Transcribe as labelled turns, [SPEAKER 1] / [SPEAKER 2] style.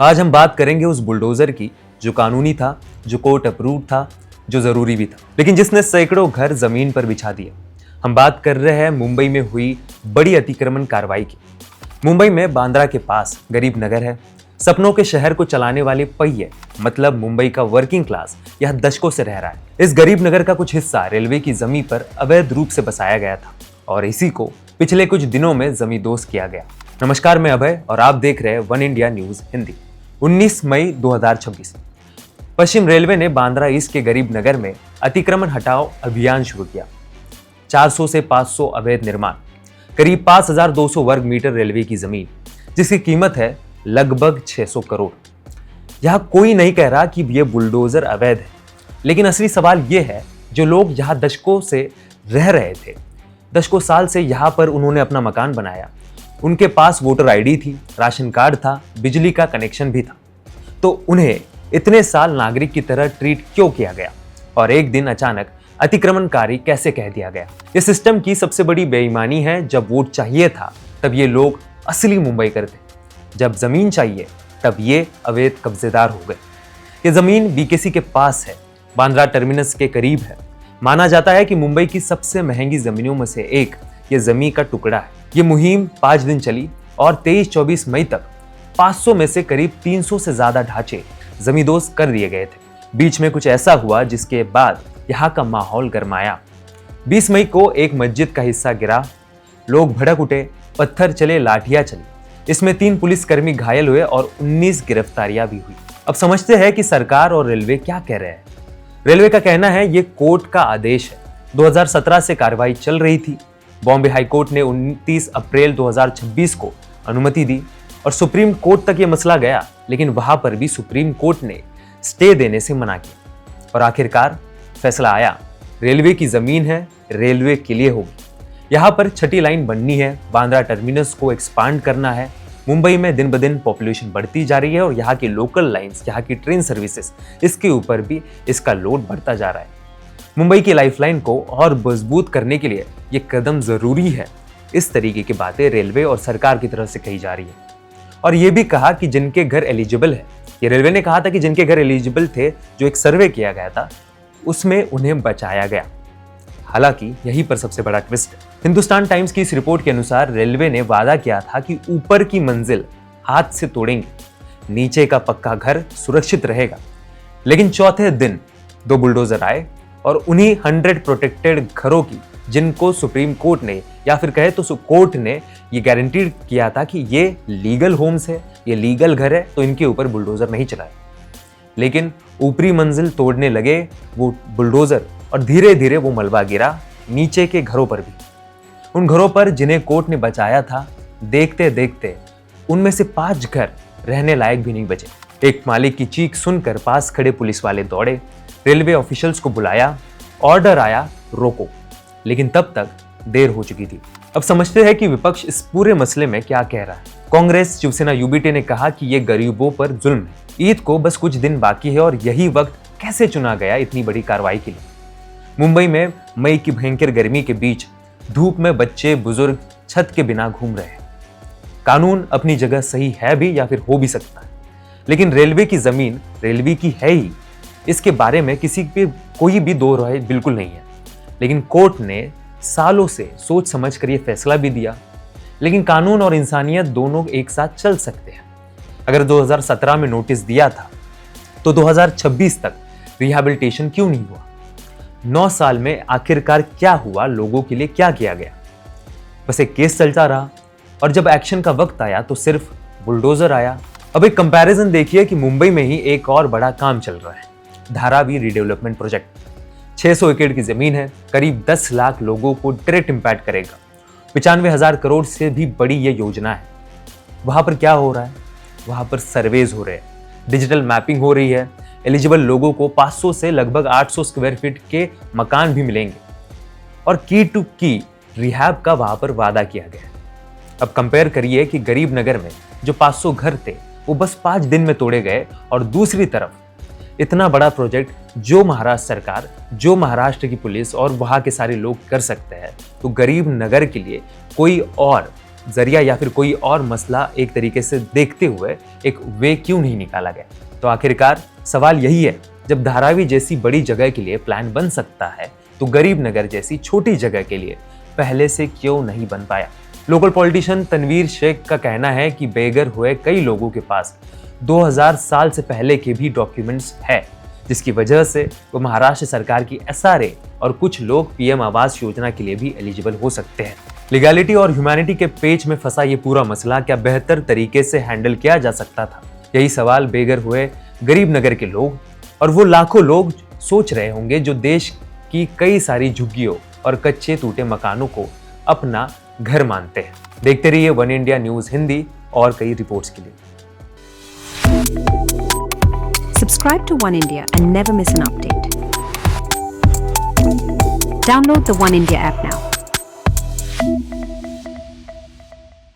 [SPEAKER 1] आज हम बात करेंगे उस बुलडोजर की जो कानूनी था, जो कोर्ट अप्रूव था, जो जरूरी भी था, लेकिन जिसने सैकड़ों घर जमीन पर बिछा दिए। हम बात कर रहे हैं मुंबई में हुई बड़ी अतिक्रमण कार्रवाई की। मुंबई में बांद्रा के पास गरीब नगर है। सपनों के शहर को चलाने वाले पहिए मतलब मुंबई का वर्किंग क्लास यह दशकों से रह रहा है। इस गरीब नगर का कुछ हिस्सा रेलवे की जमीन पर अवैध रूप से बसाया गया था और इसी को पिछले कुछ दिनों में जमींदोज किया गया। नमस्कार, मैं अभय और आप देख रहे हैं वन इंडिया न्यूज हिंदी। 19 मई 2026 पश्चिम रेलवे ने बांद्रा ईस्ट के गरीब नगर में अतिक्रमण हटाओ अभियान शुरू किया। 400 से 500 अवैध निर्माण, करीब 5200 वर्ग मीटर रेलवे की जमीन जिसकी कीमत है लगभग 600 करोड़। यह कोई नहीं कह रहा कि यह बुलडोजर अवैध है, लेकिन असली सवाल यह है जो लोग यहां दशकों से रह रहे थे, दशकों साल से यहां पर उन्होंने अपना मकान बनाया, उनके पास वोटर आईडी थी, राशन कार्ड था, बिजली का कनेक्शन भी था, तो उन्हें इतने साल नागरिक की तरह ट्रीट क्यों किया गया और एक दिन अचानक अतिक्रमणकारी कैसे कह दिया गया। इस सिस्टम की सबसे बड़ी बेईमानी है, जब वोट चाहिए था तब ये लोग असली मुंबई करते, जब जमीन चाहिए तब ये अवैध कब्जेदार हो गए। ये जमीन बीकेसी के पास है, बांद्रा टर्मिनस के करीब है। माना जाता है कि मुंबई की सबसे महंगी जमीनों में से एक ये जमीन का टुकड़ा है। ये मुहिम 5 दिन चली और 23-24 मई तक 500 में से करीब 300 से ज्यादा ढांचे जमींदोज कर दिए गए थे। बीच में कुछ ऐसा हुआ जिसके बाद यहाँ का माहौल गरमाया। 20 मई को एक मस्जिद का हिस्सा गिरा, लोग भड़क उठे, पत्थर चले, लाठियां चली। इसमें 3 पुलिसकर्मी घायल हुए और 19 गिरफ्तारियां भी हुई। अब समझते हैं कि सरकार और रेलवे क्या कह रहे हैं। रेलवे का कहना है ये कोर्ट का आदेश है। 2017 से कार्रवाई चल रही थी। बॉम्बे हाई कोर्ट ने 29 अप्रैल 2026 को अनुमति दी और सुप्रीम कोर्ट तक ये मसला गया, लेकिन वहां पर भी सुप्रीम कोर्ट ने स्टे देने से मना किया और आखिरकार फैसला आया। रेलवे की जमीन है, रेलवे के लिए होगी। यहाँ पर छठी लाइन बननी है, बांद्रा टर्मिनस को एक्सपांड करना है। मुंबई में दिन ब दिन पॉपुलेशन बढ़ती जा रही है और यहाँ की लोकल लाइंस, यहाँ की ट्रेन सर्विसेज, इसके ऊपर भी इसका लोड बढ़ता जा रहा है। मुंबई की लाइफलाइन को और मजबूत करने के लिए ये कदम जरूरी है। इस तरीके की बातें रेलवे और सरकार की तरफ से कही जा रही है और ये भी कहा कि जिनके घर एलिजिबल है, ये रेलवे ने कहा था कि जिनके घर एलिजिबल थे, जो एक सर्वे किया गया था उसमें उन्हें बचाया गया। हालांकि यहीं पर सबसे बड़ा ट्विस्ट है। हिंदुस्तान टाइम्स की इस रिपोर्ट के अनुसार रेलवे ने वादा किया था कि ऊपर की मंजिल हाथ से तोड़ेंगे, नीचे का पक्का घर सुरक्षित रहेगा। लेकिन चौथे दिन 2 बुलडोजर आए और उन्हीं 100 प्रोटेक्टेड घरों की, जिनको सुप्रीम कोर्ट ने या फिर कहे तो कोर्ट ने ये गारंटी किया था कि ये लीगल होम्स है, ये लीगल घर है, तो इनके ऊपर बुलडोजर नहीं चलाए। लेकिन ऊपरी मंजिल तोड़ने लगे वो बुलडोजर और धीरे धीरे वो मलबा गिरा नीचे के घरों पर भी। उन घरों पर जिन्हें कोर्ट ने बचाया था, देखते देखते उनमें से 5 घर रहने लायक भी नहीं बचे। एक मालिक की चीख सुनकर पास खड़े पुलिस वाले दौड़े, रेलवे ऑफिशियल्स को बुलाया, ऑर्डर आया रोको, लेकिन तब तक देर हो चुकी थी। अब समझते हैं कि विपक्ष इस पूरे मसले में क्या कह रहा है। कांग्रेस, शिवसेना, यूबीटी ने कहा कि ये गरीबों पर जुल्म है। ईद को बस कुछ दिन बाकी है और यही वक्त कैसे चुना गया इतनी बड़ी कार्रवाई के लिए। मुंबई में मई की भयंकर गर्मी के बीच धूप में बच्चे, बुजुर्ग छत के बिना घूम रहे हैं। कानून अपनी जगह सही है भी या फिर हो भी सकता है, लेकिन रेलवे की जमीन रेलवे की है ही, इसके बारे में किसी पे कोई भी दो राय बिल्कुल नहीं है। लेकिन कोर्ट ने सालों से सोच समझ कर यह फैसला भी दिया। लेकिन कानून और इंसानियत दोनों एक साथ चल सकते हैं। अगर 2017 में नोटिस दिया था तो 2026 तक रिहैबिलिटेशन क्यों नहीं हुआ? 9 साल में आखिरकार क्या हुआ? लोगों के लिए क्या किया गया? बस एक केस चलता रहा और जब एक्शन का वक्त आया तो सिर्फ बुलडोजर आया। अब एक कंपैरिजन देखिए कि मुंबई में ही एक और बड़ा काम चल रहा है, धारावी रीडेवलपमेंट प्रोजेक्ट। 600 एकड़ की जमीन है, करीब 10 लाख लोगों को डायरेक्ट इंपैक्ट करेगा। 95,000 करोड़ से भी बड़ी ये योजना है। वहां पर क्या हो रहा है? वहां पर सर्वेज हो रहे हैं, डिजिटल मैपिंग हो रही है, एलिजिबल लोगों को 500 से लगभग 800 स्क्वायर फीट के मकान भी मिलेंगे और की टू की रिहैब का वहां पर वादा किया गया है। अब कंपेयर करिए कि गरीब नगर में जो 500 घर थे वो बस 5 दिन में तोड़े गए और दूसरी तरफ इतना बड़ा प्रोजेक्ट जो महाराष्ट्र सरकार, जो महाराष्ट्र की पुलिस और वहां के सारे लोग कर सकते हैं, तो गरीब नगर के लिए कोई और जरिया या फिर कोई और मसला एक तरीके से देखते हुए एक वे क्यों नहीं निकाला गया? तो आखिरकार सवाल यही है, जब धारावी जैसी बड़ी जगह के लिए प्लान बन सकता है तो गरीब नगर जैसी छोटी जगह के लिए पहले से क्यों नहीं बन पाया? लोकल पॉलिटिशियन तनवीर शेख का कहना है कि बेघर हुए कई लोगों के पास 2000 साल से पहले के भी डॉक्यूमेंट्स है, जिसकी वजह से वो महाराष्ट्र सरकार की एसआरए और कुछ लोग पीएम आवास योजना के लिए भी एलिजिबल हो सकते हैं। लीगैलिटी और ह्यूमैनिटी के पेच में फंसा ये पूरा मसला क्या बेहतर तरीके से हैंडल किया जा सकता था? यही सवाल बेघर हुए गरीब नगर के लोग और वो लाखों लोग सोच रहे होंगे जो देश की कई सारी झुग्गियों और कच्चे टूटे मकानों को अपना घर मानते हैं। देखते रहिए वन इंडिया न्यूज हिंदी और कई रिपोर्ट्स के लिए।
[SPEAKER 2] Subscribe to One India and never miss an update. Download the One India app now.